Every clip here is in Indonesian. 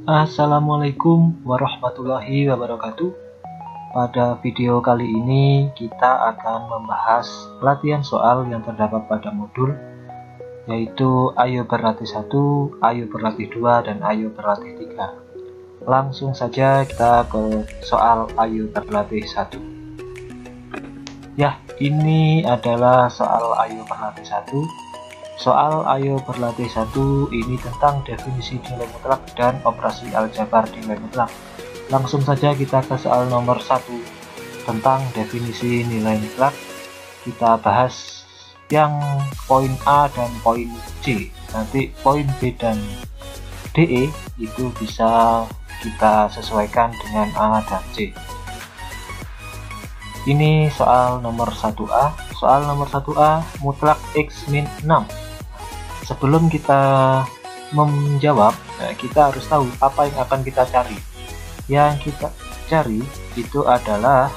Assalamualaikum warahmatullahi wabarakatuh. Pada video kali ini kita akan membahas latihan soal yang terdapat pada modul, yaitu Ayo berlatih 1, Ayo berlatih 2, dan Ayo berlatih 3. Langsung saja kita ke soal Ayo berlatih 1. Ya, ini adalah soal Ayo berlatih 1. Soal Ayo berlatih 1 ini tentang definisi nilai mutlak dan operasi aljabar nilai mutlak. Langsung saja kita ke soal nomor 1 tentang definisi nilai mutlak. Kita bahas yang poin A dan poin C. Nanti poin B dan DE itu bisa kita sesuaikan dengan A dan C. Ini soal nomor 1A. Soal nomor 1A, mutlak X min 6. Sebelum kita menjawab, kita harus tahu apa yang akan kita cari. Yang kita cari itu adalah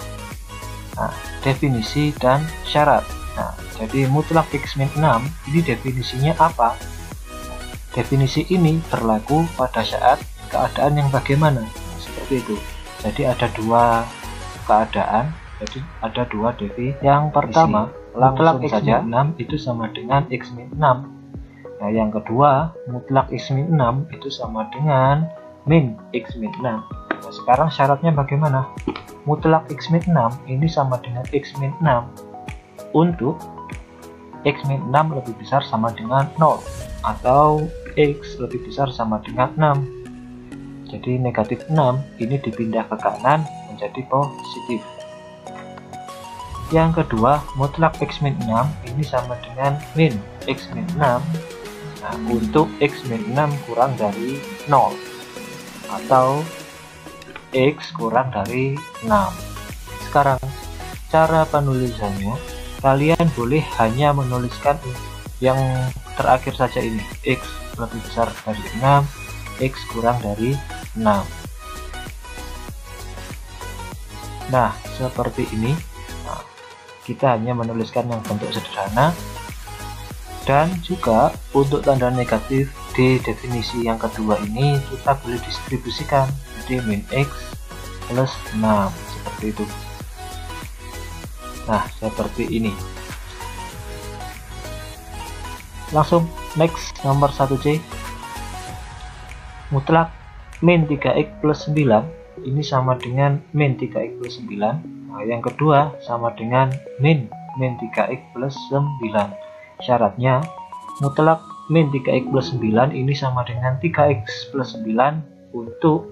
definisi dan syarat. Jadi mutlak X min 6 ini definisinya apa? Definisi ini berlaku pada saat keadaan yang bagaimana? Seperti itu. Jadi ada dua keadaan. Jadi ada dua definisi. Yang pertama, mutlak X min 6 itu sama dengan X min 6. Nah, yang kedua, mutlak X min 6 itu sama dengan min X min 6. Nah, sekarang syaratnya bagaimana? Mutlak X min 6 ini sama dengan X min 6 untuk X min 6 lebih besar sama dengan 0 atau X lebih besar sama dengan 6. Jadi negatif 6 ini dipindah ke kanan menjadi positif. Yang kedua, mutlak X min 6 ini sama dengan min X min 6 untuk X min 6 kurang dari 0 atau X kurang dari 6. Sekarang cara penulisannya, kalian boleh hanya menuliskan yang terakhir saja ini, X lebih besar dari 6, X kurang dari 6. Nah, seperti ini. Kita hanya menuliskan yang bentuk sederhana. Dan juga untuk tanda negatif di definisi yang kedua ini kita boleh distribusikan, jadi min X plus 6 seperti itu. Nah, seperti ini. Langsung next nomor 1C. Mutlak min 3X plus 9 ini sama dengan min 3X plus 9. Nah, yang kedua sama dengan min 3X plus 9. Syaratnya, mutlak min 3X plus 9 ini sama dengan 3X plus 9 untuk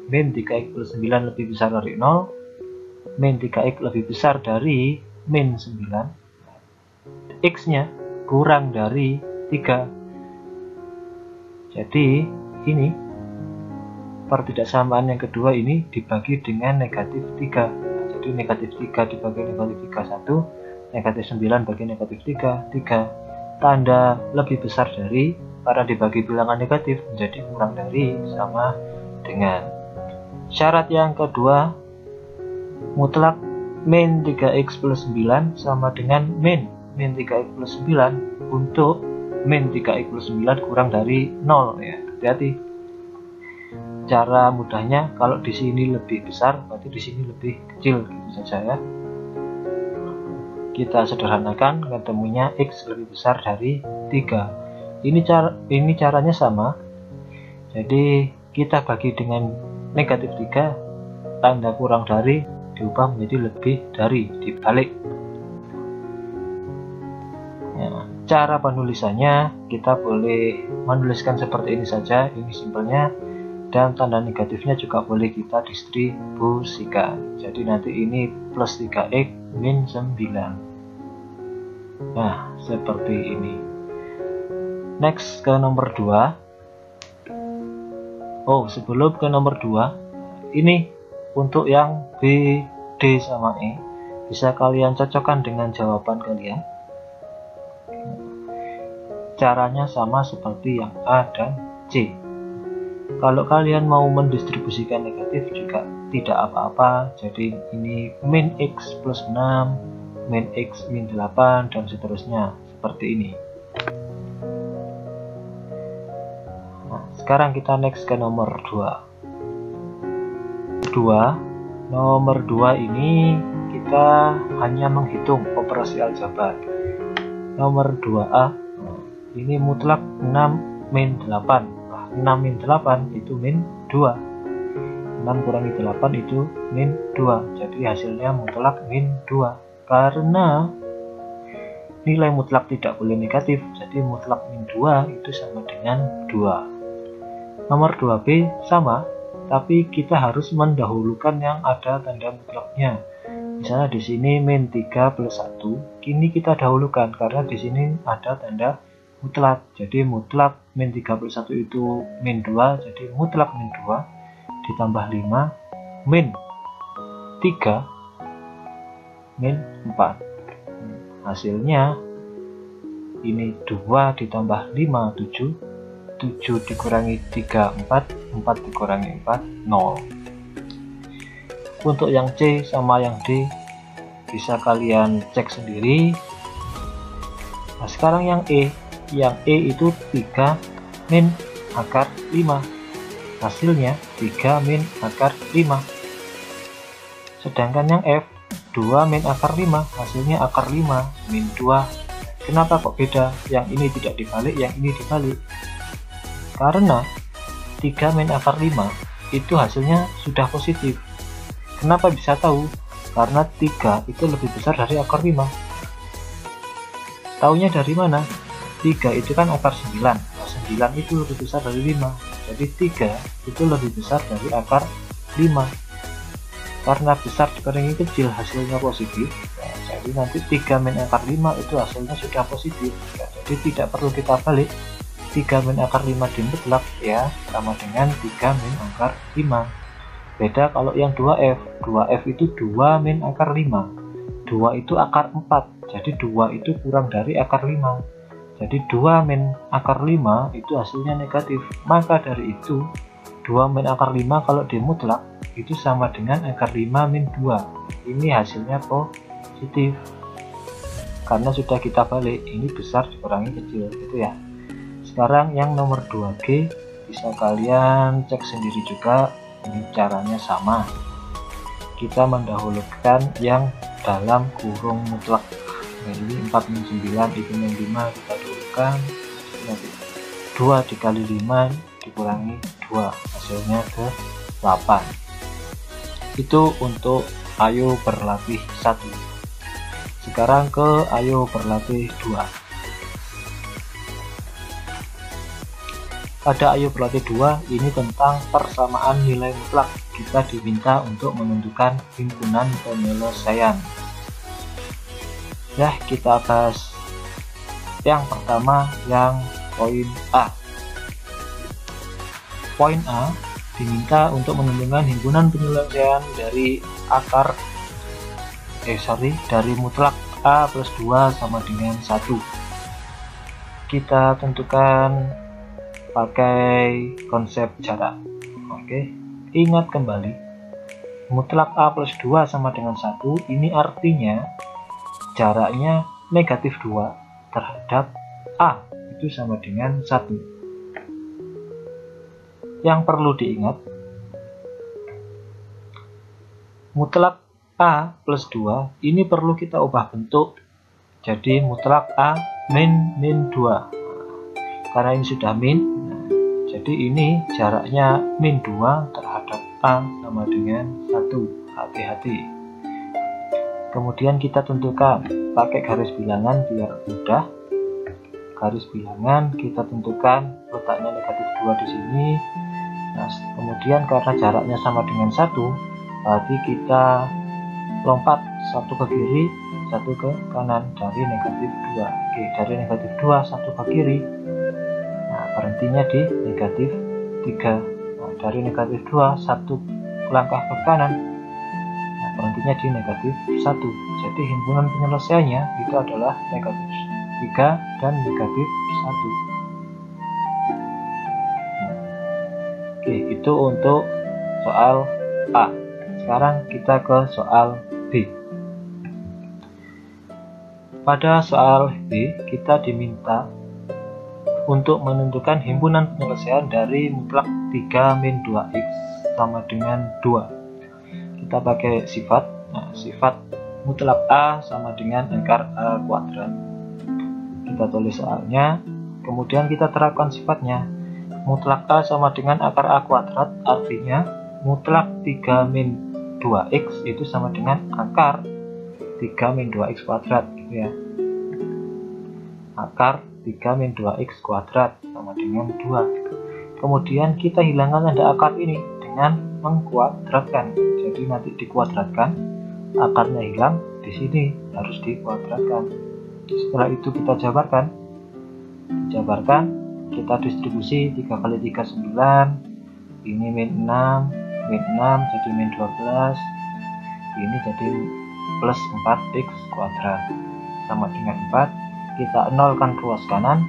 min 3X plus 9 lebih besar dari 0, min 3X lebih besar dari min 9, X-nya kurang dari 3. Jadi, ini pertidaksamaan yang kedua ini dibagi dengan negatif 3. Jadi, negatif 3 dibagi negatif 3, 1. Negatif 9 bagi negatif 3, 3. Tanda lebih besar dari karena dibagi bilangan negatif menjadi kurang dari sama dengan. Syarat yang kedua, mutlak min 3X plus 9 sama dengan min 3X plus 9 untuk min 3X plus 9 kurang dari 0 ya. Hati-hati. Cara mudahnya kalau di sini lebih besar berarti di sini lebih kecil gitu saja ya. Kita sederhanakan, ketemunya X lebih besar dari 3. Ini caranya sama. Jadi kita bagi dengan negatif 3, tanda kurang dari diubah menjadi lebih dari, dibalik. Ya, cara penulisannya kita boleh menuliskan seperti ini saja, ini simpelnya, dan tanda negatifnya juga boleh kita distribusikan. Jadi nanti ini plus 3X min 9. Nah, seperti ini. Next ke nomor 2. Oh, sebelum ke nomor 2, ini untuk yang B, D, sama E bisa kalian cocokkan dengan jawaban kalian. Caranya sama seperti yang A dan C. Kalau kalian mau mendistribusikan negatif juga tidak apa-apa. Jadi ini min X plus 6, min X min 8, dan seterusnya seperti ini. Sekarang kita next ke nomor 2. Nomor 2 ini kita hanya menghitung operasi aljabar. Nomor 2A ini mutlak 6 min 8. 6 min 8 itu min 2. 6 kurangi 8 itu min 2. Jadi hasilnya mutlak min 2. Karena nilai mutlak tidak boleh negatif, jadi mutlak min 2 itu sama dengan 2. Nomor 2B sama, tapi kita harus mendahulukan yang ada tanda mutlaknya. Misalnya di sini min 3 plus 1, kini kita dahulukan karena di sini ada tanda mutlak. Jadi mutlak min 3 plus 1 itu min 2, jadi mutlak min 2 ditambah 5 min 3 min 4. Hasilnya ini 2 ditambah 5 7, 7 dikurangi 3 4, 4 dikurangi 4 0. Untuk yang C sama yang D bisa kalian cek sendiri. Nah, sekarang yang E itu 3 min akar 5. Hasilnya 3 min akar 5. Sedangkan yang F 2 min akar 5, hasilnya akar 5 min 2. Kenapa kok beda? Yang ini tidak dibalik, yang ini dibalik. Karena 3 min akar 5 itu hasilnya sudah positif. Kenapa bisa tahu? Karena 3 itu lebih besar dari akar 5. Taunya dari mana? 3 itu kan akar 9. Nah, 9 itu lebih besar dari 5. Jadi 3 itu lebih besar dari akar 5. Karena besar dikurangi kecil hasilnya positif. Nah, jadi nanti 3 min akar 5 itu hasilnya sudah positif. Nah, jadi tidak perlu kita balik. 3 min akar 5 di mutlak ya sama dengan 3 min akar 5. Beda kalau yang 2F. 2F itu 2 min akar 5. 2 itu akar 4. Jadi 2 itu kurang dari akar 5. Jadi 2 min akar 5 itu hasilnya negatif. Maka dari itu 2 min akar 5 kalau dimutlak itu sama dengan akar 5 min 2. Ini hasilnya positif. Karena sudah kita balik, ini besar dikurangi kecil gitu ya. Sekarang yang nomor 2G bisa kalian cek sendiri juga. Ini caranya sama. Kita mendahulukan yang dalam kurung mutlak. Jadi 4 min 9 itu min 5 kita dahulukan. 2 dikali 5 dikurangi 2, hasilnya ke 8. Itu untuk ayo berlatih 1. Sekarang ke ayo berlatih 2. Pada ayo berlatih 2 ini tentang persamaan nilai mutlak. Kita diminta untuk menentukan himpunan penyelesaian. Ya, kita bahas yang pertama, yang poin A. Poin A diminta untuk menentukan himpunan penyelesaian dari dari mutlak A plus 2 sama dengan 1. Kita tentukan pakai konsep jarak. Oke, ingat kembali mutlak A plus 2 sama dengan 1 ini artinya jaraknya negatif 2 terhadap A itu sama dengan 1. Yang perlu diingat, mutlak A plus 2 ini perlu kita ubah bentuk jadi mutlak A min 2. Karena ini sudah min, jadi ini jaraknya min 2 terhadap A sama dengan 1. Hati-hati. Kemudian kita tentukan pakai garis bilangan biar mudah. Garis bilangan kita tentukan letaknya negatif 2 di sini. Nah, kemudian karena jaraknya sama dengan 1, berarti kita lompat 1 ke kiri, 1 ke kanan dari negatif 2. Oke, dari negatif 2 1 ke kiri. Nah, berhentinya di negatif 3. Nah, dari negatif 2 1 langkah ke kanan. Nah, berhentinya di negatif 1. Jadi himpunan penyelesaiannya itu adalah negatif 3 dan negatif 1. Oke, itu untuk soal A. Sekarang kita ke soal B. Pada soal B, kita diminta untuk menentukan himpunan penyelesaian dari mutlak 3 min 2x sama dengan 2. Kita pakai sifat. Nah, sifat mutlak A sama dengan akar A kuadrat. Kita tulis soalnya, kemudian kita terapkan sifatnya. Mutlak A sama dengan akar A kuadrat, artinya mutlak 3 min 2x itu sama dengan akar 3 min 2x kuadrat, gitu ya. Akar 3 min 2x kuadrat sama dengan 2. Kemudian kita hilangkan tanda akar ini dengan mengkuadratkan. Jadi nanti dikuadratkan, akarnya hilang, di sini harus dikuadratkan. Setelah itu kita jabarkan. Kita distribusi 3 kali 3 9. Ini min 6 jadi min 12. Ini jadi plus 4x kuadrat sama dengan 4. Kita nolkan ruas kanan.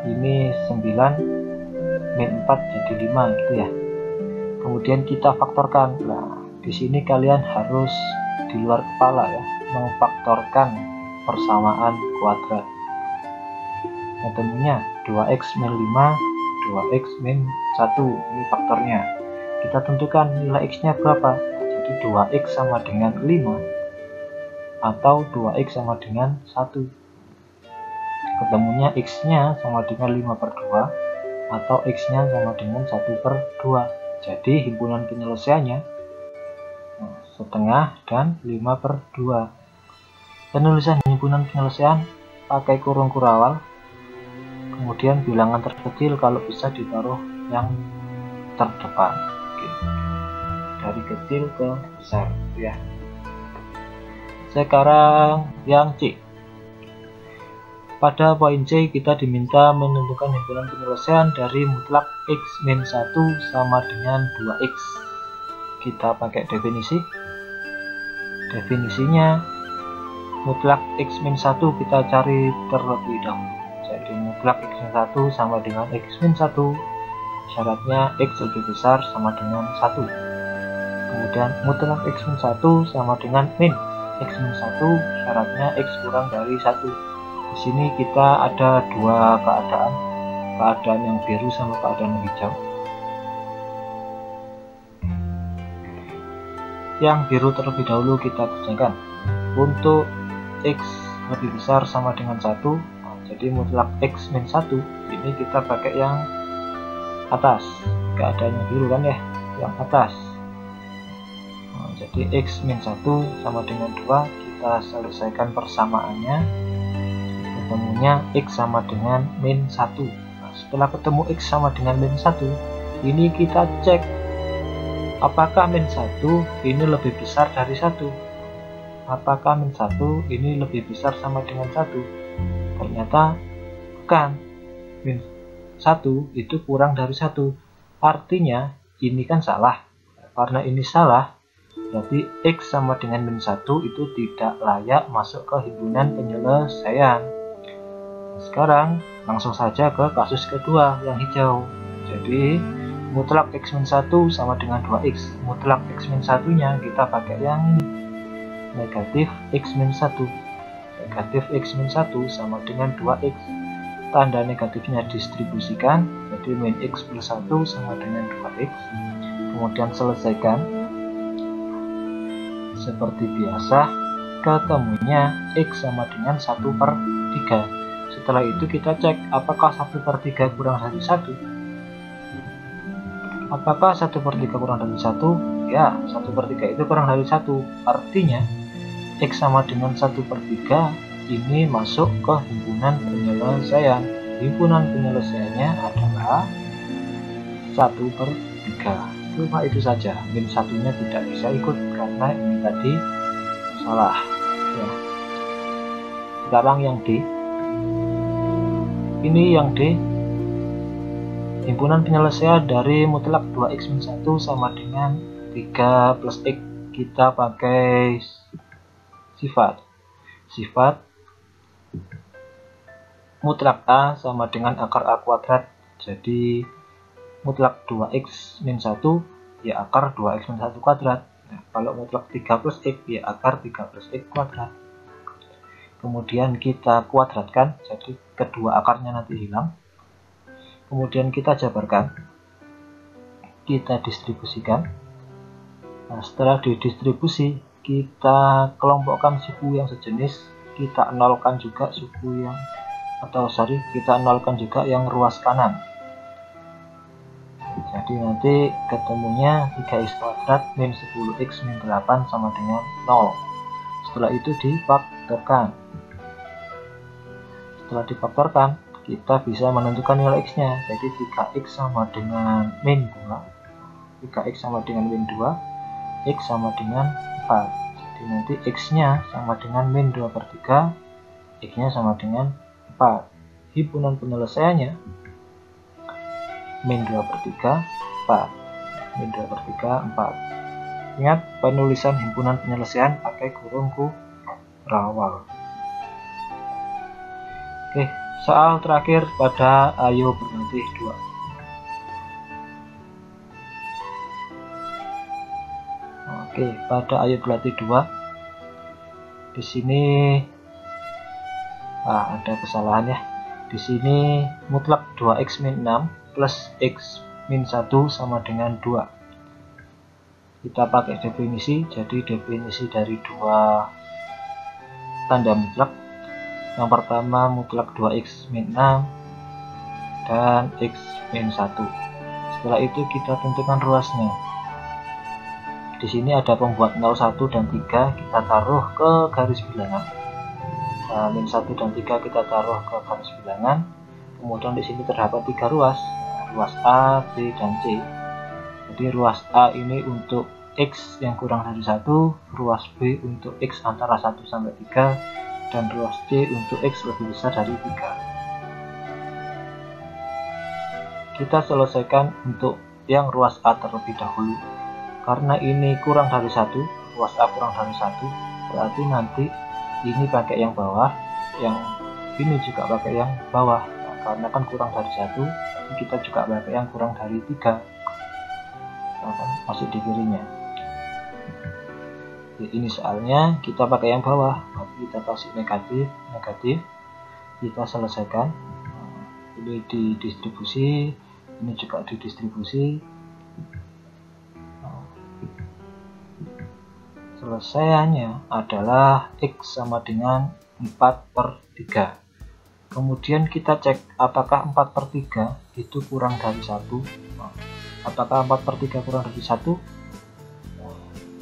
Ini 9 min 4 jadi 5, gitu ya. Kemudian kita faktorkan. Nah, di sini kalian harus di luar kepala ya, memfaktorkan persamaan kuadrat. Ketemunya 2x min 5, 2x min 1, ini faktornya. Kita tentukan nilai x-nya berapa. Jadi 2x sama dengan 5 atau 2x sama dengan 1. Ketemunya x-nya sama dengan 5/2 atau x-nya sama dengan 1/2. Jadi himpunan penyelesaiannya setengah dan 5/2. Penulisan himpunan penyelesaian pakai kurung kurawal. Kemudian bilangan terkecil kalau bisa ditaruh yang terdepan. Oke. Dari kecil ke besar, ya. Sekarang yang C. Pada poin C kita diminta menentukan himpunan penyelesaian dari mutlak x min 1 sama dengan 2x. Kita pakai definisi. Definisinya mutlak x min 1 kita cari terlebih dahulu. Jadi mutlak x min 1 sama dengan x min 1. Syaratnya x lebih besar sama dengan 1. Kemudian mutlak x min 1 sama dengan min x min 1, syaratnya x kurang dari 1. Di sini kita ada dua keadaan yang biru sama keadaan yang hijau. Yang biru terlebih dahulu kita kerjakan. Untuk x lebih besar sama dengan 1, jadi mutlak x min 1, ini kita pakai yang atas. Keadaan yang biru kan ya, yang atas. Jadi x min 1 sama dengan 2, kita selesaikan persamaannya. Ketemunya x sama dengan min 1. Nah, setelah ketemu x sama dengan min 1, ini kita cek apakah min 1 ini lebih besar dari 1. Apakah min 1 ini lebih besar sama dengan 1. Ternyata bukan, min 1 itu kurang dari 1. Artinya ini kan salah. Karena ini salah, berarti x sama dengan min 1 itu tidak layak masuk ke himpunan penyelesaian. Sekarang langsung saja ke kasus kedua yang hijau. Jadi mutlak x min 1 sama dengan 2x. Mutlak x min 1 nya kita pakai yang ini, negatif x min 1. Negatif x min 1 sama dengan 2x. Tanda negatifnya distribusikan, jadi min x plus 1 sama dengan 2x. Kemudian selesaikan seperti biasa. Ketemunya x sama dengan 1/3. Setelah itu kita cek apakah 1/3 kurang dari 1. Apakah 1/3 kurang dari 1? Ya, 1/3 itu kurang dari 1. Artinya x sama dengan 1/3 ini masuk ke himpunan penyelesaian. Himpunan penyelesaiannya adalah 1/3. Cuma itu saja, min 1-nya tidak bisa ikut karena ini tadi salah ya. Sekarang yang D. Ini yang D, himpunan penyelesaian dari mutlak 2x min 1 sama dengan 3 plus x. Kita pakai sifat mutlak A sama dengan akar A kuadrat. Jadi mutlak 2x min 1 ya akar 2x min 1 kuadrat. Nah, kalau mutlak 3 plus x ya akar 3 plus x kuadrat. kemudian kita kuadratkan, jadi kedua akarnya nanti hilang. Kemudian kita jabarkan, kita distribusikan. Nah, setelah didistribusi, kita kelompokkan suku yang sejenis, kita nolkan juga suku yang kita nolkan juga yang ruas kanan. Jadi nanti ketemunya 3x kuadrat min 10x min 8 sama dengan 0. Setelah itu difaktorkan. Setelah difaktorkan, kita bisa menentukan nilai x-nya. Jadi 3x sama dengan min 2, 3x sama dengan min 2, x sama dengan 4. Jadi nanti x-nya sama dengan min 2/3, x-nya sama dengan 4. Himpunan penyelesaiannya min 2/3, 4. Min 2/3, 4. Ingat, penulisan himpunan penyelesaian pakai kurung kurawal. Oke, soal terakhir pada ayo berlatih 2. Oke, pada ayo berlatih 2, di sini ada kesalahan ya. Di sini mutlak 2x min 6 plus x min 1 sama dengan 2. Kita pakai definisi, jadi definisi dari dua tanda mutlak. Yang pertama mutlak 2x min 6 dan x min 1. Setelah itu kita tentukan ruasnya. Di sini ada pembuat 0, 1 dan 3, kita taruh ke garis bilangan. Min 1 dan 3 kita taruh ke garis bilangan. Kemudian di sini terdapat 3 ruas, ruas A, B, dan C. Jadi ruas A ini untuk x yang kurang dari 1, ruas B untuk x antara 1 sampai 3, dan ruas C untuk x lebih besar dari 3. Kita selesaikan untuk yang ruas A terlebih dahulu. Karena ini kurang dari 1, ruas A kurang dari 1, berarti nanti ini pakai yang bawah, yang ini juga pakai yang bawah. Nah, karena kan kurang dari 1, kita juga pakai yang kurang dari 3. Nah, kan masih di kirinya. Jadi ini soalnya kita pakai yang bawah, tapi kita kasih negatif, kita selesaikan. Ini didistribusi, ini juga didistribusi. Selesaiannya adalah x sama dengan 4/3. Kemudian kita cek apakah 4/3 itu kurang dari 1. Apakah 4/3 kurang dari 1?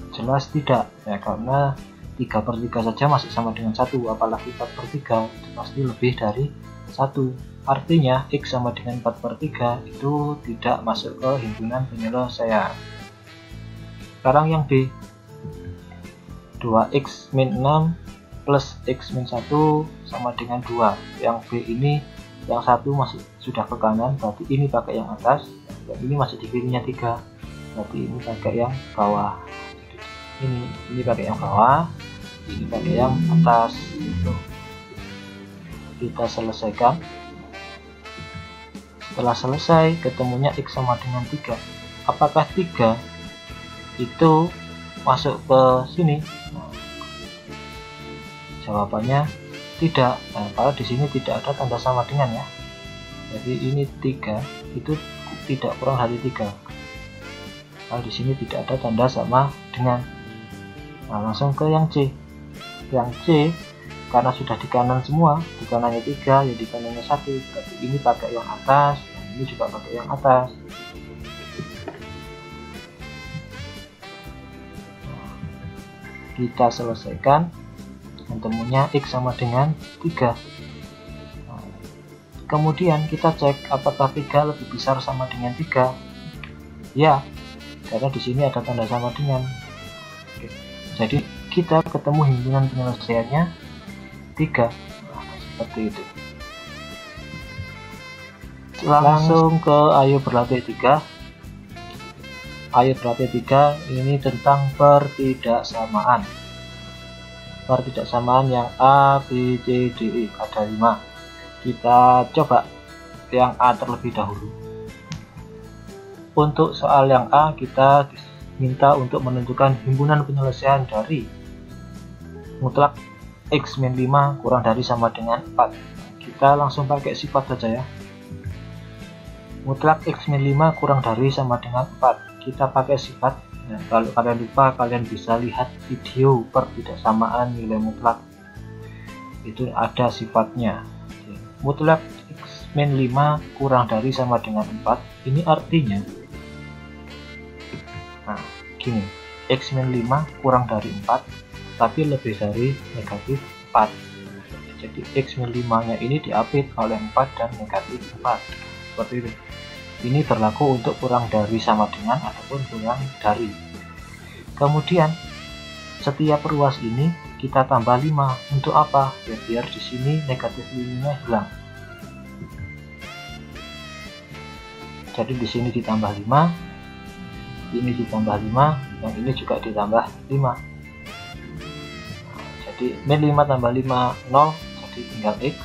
Jelas tidak ya, karena 3/3 saja masih sama dengan 1, apalagi 4/3 itu pasti lebih dari 1. Artinya x sama dengan 4/3 itu tidak masuk ke himpunan penyelesaian. Sekarang yang B, 2x min 6 plus x min 1 sama dengan 2. Yang B ini yang 1 masih sudah ke kanan, berarti ini pakai yang atas, dan ini masih di kirinya 3, berarti ini pakai yang bawah. Ini pakai yang bawah, ini pakai yang atas. Kita selesaikan. Setelah selesai, ketemunya x sama dengan 3. Apakah 3 itu masuk ke sini? Jawabannya tidak. Nah, kalau di sini tidak ada tanda sama dengan ya. Jadi ini 3 itu tidak kurang dari 3. Kalau di sini tidak ada tanda sama dengan. Nah, langsung ke yang C. Yang C karena sudah di kanan semua, di kanannya 3, ya di kanannya 1. Tapi ini pakai yang atas, ini juga pakai yang atas. Kita selesaikan. Temunya x sama dengan 3. Kemudian kita cek apakah 3 lebih besar sama dengan 3. Ya, karena di sini ada tanda sama dengan. Oke. Jadi kita ketemu himpunan penyelesaiannya 3. Seperti itu. Langsung ke ayo berlatih 3. Ayo berlatih 3 ini tentang pertidaksamaan. Pertidaksamaan yang A, B, C, D, E, ada 5. Kita coba yang A terlebih dahulu. Untuk soal yang A, kita minta untuk menentukan himpunan penyelesaian dari mutlak X min 5 kurang dari sama dengan 4. Kita langsung pakai sifat saja ya. Mutlak X min 5 kurang dari sama dengan 4. Kita pakai sifat. Nah, kalau kalian lupa, kalian bisa lihat video pertidaksamaan nilai mutlak. Itu ada sifatnya. Mutlak X min 5 kurang dari sama dengan 4. Ini artinya, nah gini, X min 5 kurang dari 4 tapi lebih dari negatif 4. Jadi X min 5 nya ini diapit oleh 4 dan negatif 4 seperti itu. Ini berlaku untuk kurang dari sama dengan ataupun kurang dari. Kemudian setiap ruas ini kita tambah 5. Untuk apa? Ya, biar di sini negatif 5 nya hilang. Jadi di sini ditambah 5, ini ditambah 5, yang ini juga ditambah 5. Jadi min 5 tambah 5 0, jadi tinggal X.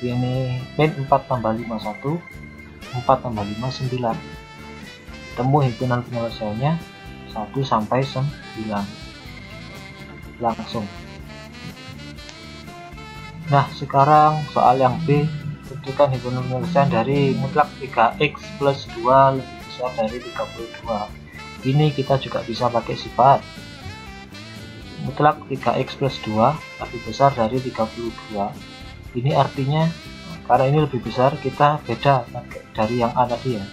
Ini min 4 tambah 5 1, 4 tambah 5 9. Temu himpunan penyelesaiannya 1 sampai 9. Langsung. Nah, sekarang soal yang B, tentukan himpunan penyelesaian dari mutlak 3x plus 2 lebih besar dari 32. Ini kita juga bisa pakai sifat. Mutlak 3x plus 2 lebih besar dari 32. Ini artinya, karena ini lebih besar, kita beda dari yang A tadi ya.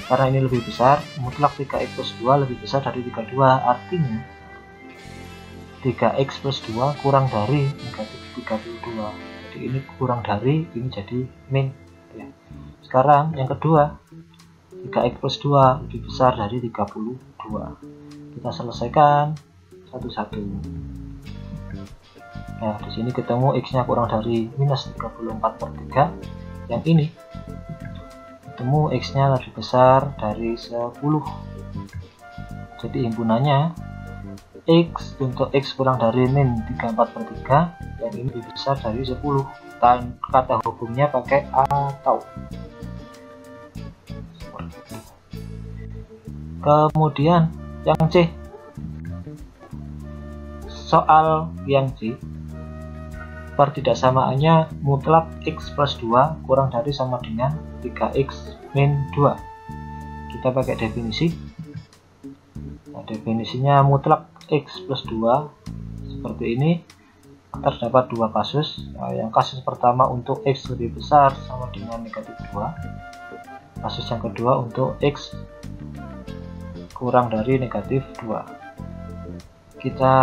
Karena ini lebih besar, mutlak 3x plus 2 lebih besar dari 32. Artinya 3x plus 2 kurang dari negatif 32. Jadi ini kurang dari, ini jadi min ya. Sekarang yang kedua, 3x plus 2 lebih besar dari 32. Kita selesaikan satu-satu. Nah, di sini ketemu x-nya kurang dari minus 34/3. Yang ini ketemu x-nya lebih besar dari 10. Jadi himpunannya x untuk x kurang dari min 34/3, yang ini lebih besar dari 10. Kata hubungnya pakai atau. Kemudian yang C. Soal yang C, pertidaksamaannya mutlak x plus 2 kurang dari sama dengan 3x min 2. Kita pakai definisi. Nah, definisinya mutlak x plus 2 seperti ini. Terdapat dua kasus. Nah, yang kasus pertama untuk x lebih besar sama dengan negatif 2. Kasus yang kedua untuk x kurang dari negatif 2. Kita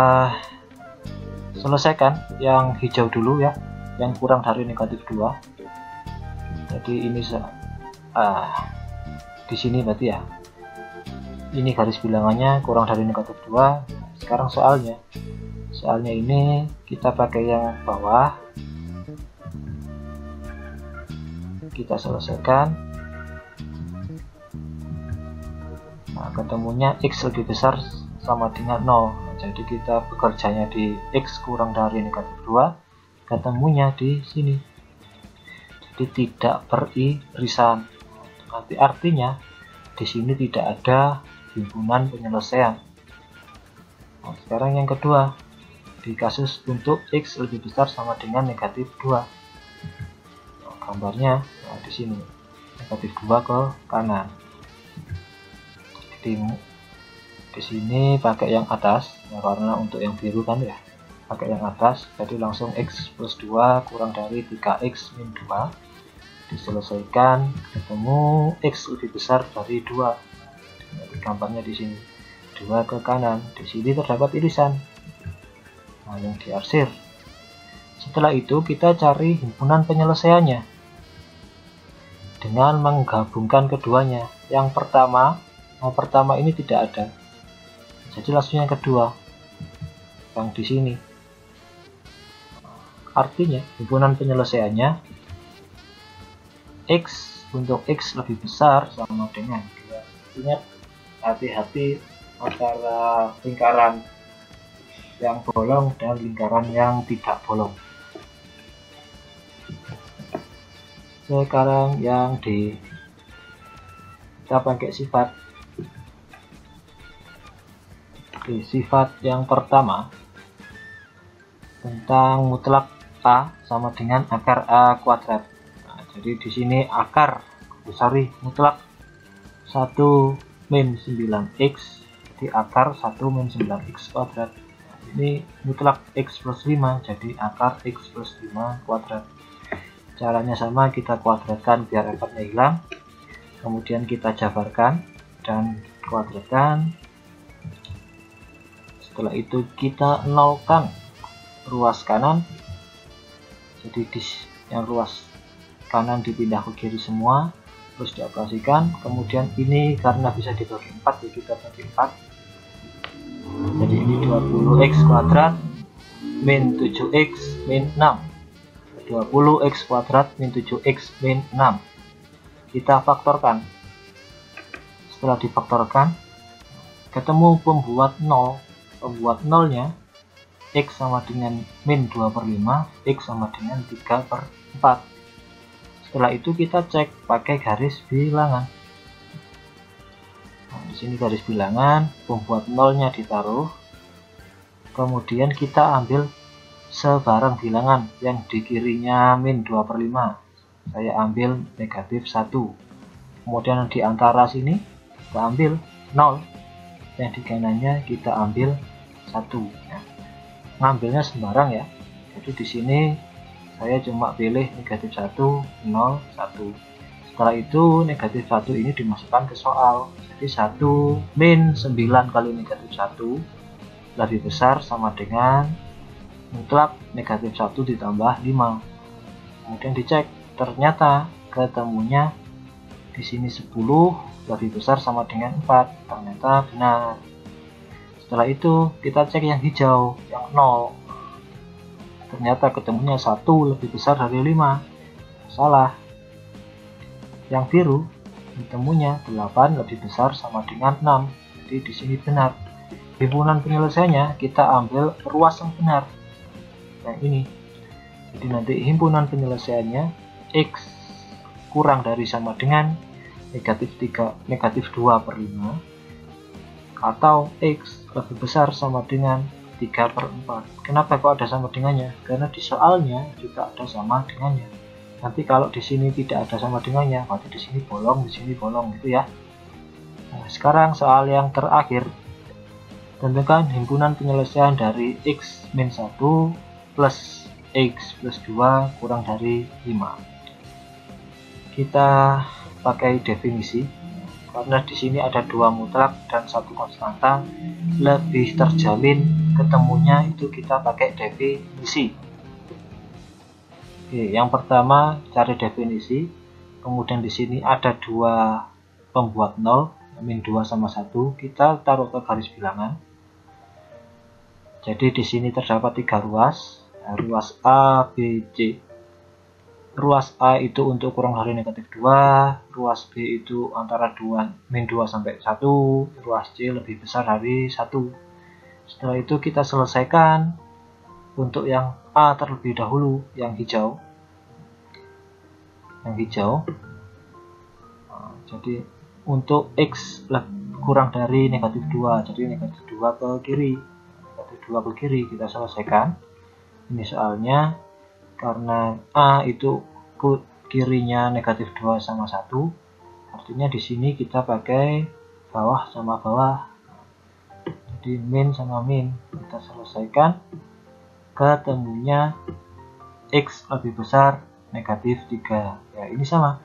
selesaikan yang hijau dulu ya, yang kurang dari negatif 2. Jadi ini di sini berarti ya, ini garis bilangannya kurang dari negatif 2. Sekarang soalnya ini kita pakai yang bawah, kita selesaikan. Nah, ketemunya x lebih besar sama dengan 0. Jadi kita bekerjanya di x kurang dari negatif 2, ketemunya di sini. Jadi tidak beririsan. Nanti artinya di sini tidak ada himpunan penyelesaian. Nah, sekarang yang kedua, di kasus untuk x lebih besar sama dengan negatif 2. Nah, gambarnya di sini negatif 2 ke kanan. Jadi di sini pakai yang atas ya, karena untuk yang biru kan ya, pakai yang atas. Jadi langsung x plus 2 kurang dari 3x min 2. Diselesaikan, ketemu x lebih besar dari 2. Jadi gambarnya di sini 2 ke kanan. Di sini terdapat irisan, nah yang diarsir. Setelah itu kita cari himpunan penyelesaiannya dengan menggabungkan keduanya. Yang pertama ini tidak ada. Jadi langsung yang kedua, yang di sini. Artinya himpunan penyelesaiannya x untuk x lebih besar sama dengan 2. Ingat, hati-hati antara lingkaran yang bolong dan lingkaran yang tidak bolong. Sekarang yang D, kita pakai sifat. Oke, sifat yang pertama, tentang mutlak A sama dengan akar A kuadrat. Nah, jadi di sini mutlak 1 min 9x di akar 1 min 9x kuadrat. Nah, ini mutlak x plus 5, jadi akar x plus 5 kuadrat. Caranya sama, kita kuadratkan biar akarnya hilang, kemudian kita jabarkan dan kuadratkan. Setelah itu kita nolkan ruas kanan, jadi yang ruas kanan dipindah ke kiri semua, terus dioperasikan. Kemudian ini karena bisa dibagi 4, ya kita bagi 4, jadi ini 20x kuadrat min 7x min 6, 20x kuadrat min 7x min 6. Kita faktorkan. Setelah difaktorkan, ketemu pembuat 0. Pembuat nolnya x sama dengan min 2/5, x sama dengan 3/4. Setelah itu kita cek pakai garis bilangan. Nah, di sini garis bilangan, pembuat nolnya ditaruh, kemudian kita ambil sebarang bilangan yang di kirinya min 2/5. Saya ambil negatif 1. Kemudian di antara sini kita ambil 0, yang di kanannya kita ambil 1. Ya. Ngambilnya sembarang ya. Jadi di sini saya cuma pilih negatif 1, 0, 1. Setelah itu negatif 1 ini dimasukkan ke soal. Jadi 1 min 9 kali negatif 1 lebih besar sama dengan mutlak negatif 1 ditambah 5. Kemudian dicek, ternyata ketemunya di sini 10 lebih besar sama dengan 4. Ternyata benar. Setelah itu kita cek yang hijau, yang 0. Ternyata ketemunya 1 lebih besar dari 5. Salah. Yang biru ketemunya 8 lebih besar sama dengan 6. Jadi di sini benar. Himpunan penyelesaiannya kita ambil ruas yang benar, yang ini. Jadi nanti himpunan penyelesaiannya x kurang dari sama dengan negatif 2/5 atau x lebih besar sama dengan 3/4. Kenapa kok ada sama dengannya? Karena di soalnya juga ada sama dengannya. Nanti kalau di sini tidak ada sama dengannya, berarti di sini bolong, di sini bolong, gitu ya. Nah, sekarang soal yang terakhir. Tentukan himpunan penyelesaian dari x min 1 plus x plus 2 kurang dari 5. Kita pakai definisi. Karena di sini ada 2 mutlak dan 1 konstanta, lebih terjamin ketemunya itu kita pakai definisi. Oke, yang pertama cari definisi. Kemudian di sini ada 2 pembuat 0, min 2 sama 1. Kita taruh ke garis bilangan. Jadi di sini terdapat 3 ruas. Ruas A, B, C. Ruas A itu untuk kurang dari negatif 2, ruas B itu antara min 2 sampai 1, ruas C lebih besar dari 1. Setelah itu kita selesaikan untuk yang A terlebih dahulu, yang hijau. Nah, jadi untuk X kurang dari negatif 2, jadi negatif 2 ke kiri. Negatif 2 ke kiri kita selesaikan. Ini soalnya karena A itu kirinya negatif 2 sama 1, artinya di sini kita pakai bawah sama bawah. Jadi min sama min kita selesaikan, ketemunya x lebih besar negatif 3. Ya, ini sama.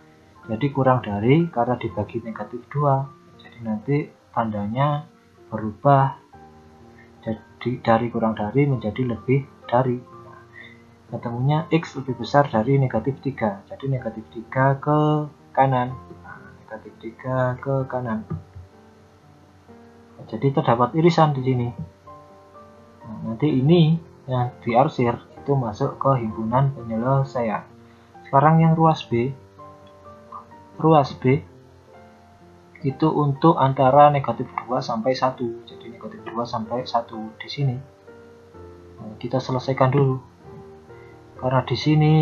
Jadi kurang dari karena dibagi negatif 2. Jadi nanti tandanya berubah jadi dari kurang dari menjadi lebih dari. Ketemunya x lebih besar dari negatif 3. Jadi negatif 3 ke kanan. Negatif 3 ke kanan. Jadi terdapat irisan di sini. Nah, nanti ini yang diarsir itu masuk ke himpunan penyelesaian. Sekarang yang ruas B. Ruas B itu untuk antara negatif 2 sampai 1. Jadi negatif 2 sampai 1 di sini. Nah, kita selesaikan dulu. Karena di sini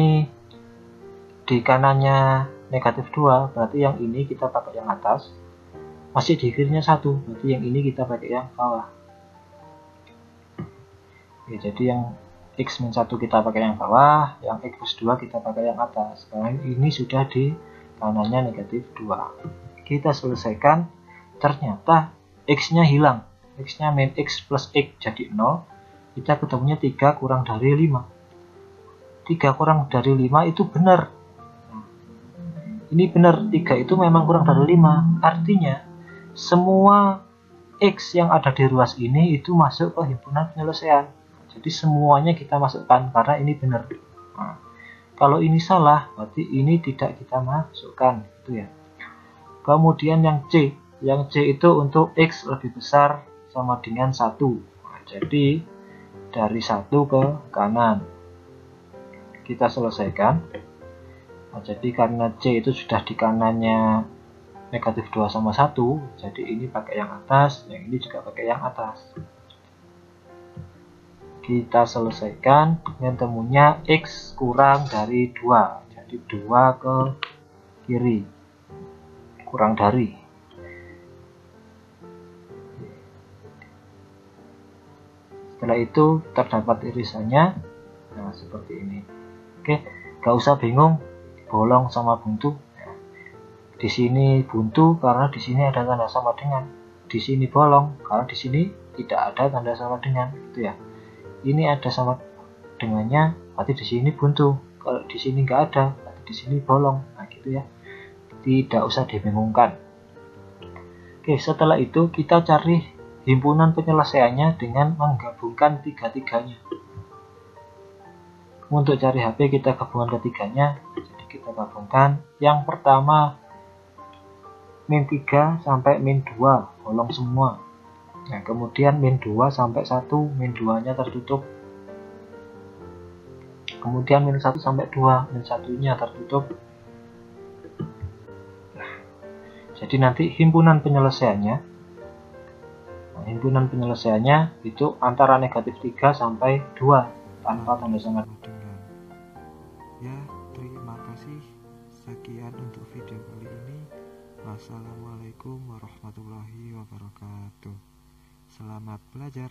di kanannya negatif 2, berarti yang ini kita pakai yang atas. Masih di kirinya 1, berarti yang ini kita pakai yang bawah. Oke, jadi yang X min 1 kita pakai yang bawah, yang X plus 2 kita pakai yang atas. Sekarang ini sudah di kanannya negatif 2. Kita selesaikan, ternyata X nya hilang. X nya min X plus X jadi 0. Kita ketemunya 3 kurang dari 5. 3 kurang dari 5 itu benar. Ini benar, 3 itu memang kurang dari 5. Artinya, semua X yang ada di ruas ini itu masuk ke himpunan penyelesaian. Jadi semuanya kita masukkan karena ini benar. Nah, kalau ini salah, berarti ini tidak kita masukkan, gitu ya. Kemudian yang C itu untuk X lebih besar sama dengan 1. Nah, jadi dari 1 ke kanan. Kita selesaikan. Nah, jadi karena C itu sudah di kanannya negatif 2 sama 1, jadi ini pakai yang atas, yang ini juga pakai yang atas. Kita selesaikan dengan temunya X kurang dari 2, jadi 2 ke kiri, kurang dari. Setelah itu terdapat irisannya, nah seperti ini. Oke, gak usah bingung bolong sama buntu. Di sini buntu karena di sini ada tanda sama dengan. Di sini bolong karena di sini tidak ada tanda sama dengan, gitu ya. Ini ada sama dengannya, berarti di sini buntu. Kalau di sini nggak ada, berarti di sini bolong. Nah, gitu ya. Tidak usah dibingungkan. Oke, setelah itu kita cari himpunan penyelesaiannya dengan menggabungkan tiga-tiganya. Untuk cari HP kita gabungan ketiganya, jadi kita gabungkan. Yang pertama min 3 sampai min 2 bolong semua. Nah, kemudian min 2 sampai 1, min 2 nya tertutup. Kemudian min 1 sampai 2, min 1 nya tertutup. Jadi nanti himpunan penyelesaiannya itu antara negatif 3 sampai 2 tanpa tanda sama dengan. Ya, terima kasih. Sekian untuk video kali ini. Wassalamualaikum warahmatullahi wabarakatuh. Selamat belajar.